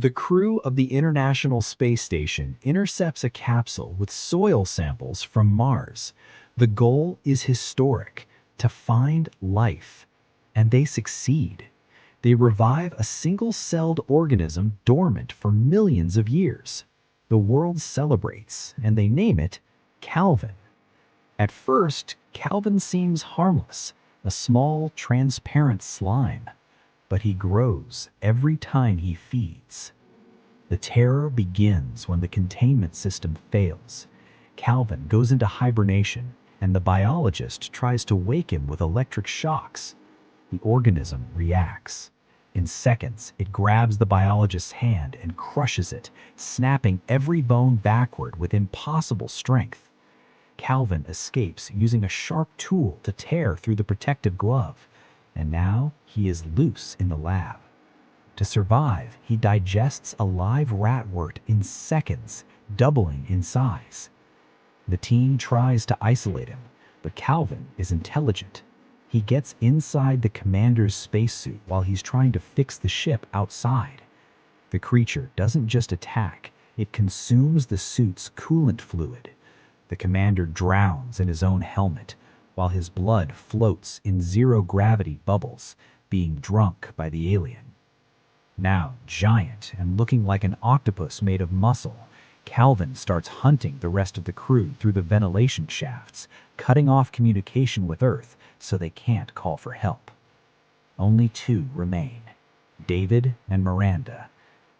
The crew of the International Space Station intercepts a capsule with soil samples from Mars. The goal is historic, to find life. And they succeed. They revive a single-celled organism dormant for millions of years. The world celebrates, and they name it Calvin. At first, Calvin seems harmless, a small, transparent slime. But he grows every time he feeds. The terror begins when the containment system fails. Calvin goes into hibernation, and the biologist tries to wake him with electric shocks. The organism reacts. In seconds, it grabs the biologist's hand and crushes it, snapping every bone backward with impossible strength. Calvin escapes using a sharp tool to tear through the protective glove, and now he is loose in the lab. To survive, he digests a live ratwort in seconds, doubling in size. The team tries to isolate him, but Calvin is intelligent. He gets inside the commander's spacesuit while he's trying to fix the ship outside. The creature doesn't just attack, it consumes the suit's coolant fluid. The commander drowns in his own helmet, while his blood floats in zero-gravity bubbles, being drunk by the alien. Now giant and looking like an octopus made of muscle, Calvin starts hunting the rest of the crew through the ventilation shafts, cutting off communication with Earth so they can't call for help. Only two remain, David and Miranda.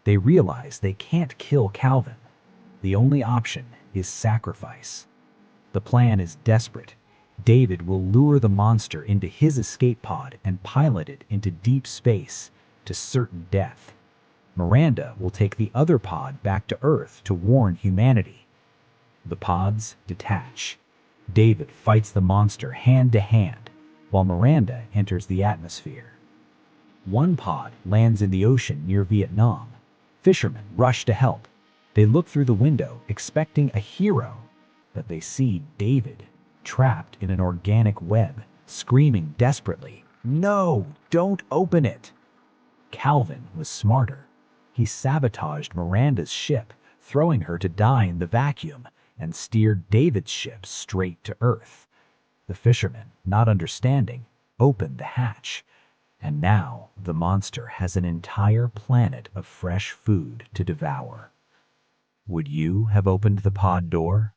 They realize they can't kill Calvin. The only option is sacrifice. The plan is desperate. David will lure the monster into his escape pod and pilot it into deep space to certain death. Miranda will take the other pod back to Earth to warn humanity. The pods detach. David fights the monster hand to hand, while Miranda enters the atmosphere. One pod lands in the ocean near Vietnam. Fishermen rush to help. They look through the window, expecting a hero, but they see David, trapped in an organic web, screaming desperately, "No, don't open it!" Calvin was smarter. He sabotaged Miranda's ship, throwing her to die in the vacuum, and steered David's ship straight to Earth. The fishermen, not understanding, opened the hatch. And now the monster has an entire planet of fresh food to devour. Would you have opened the pod door?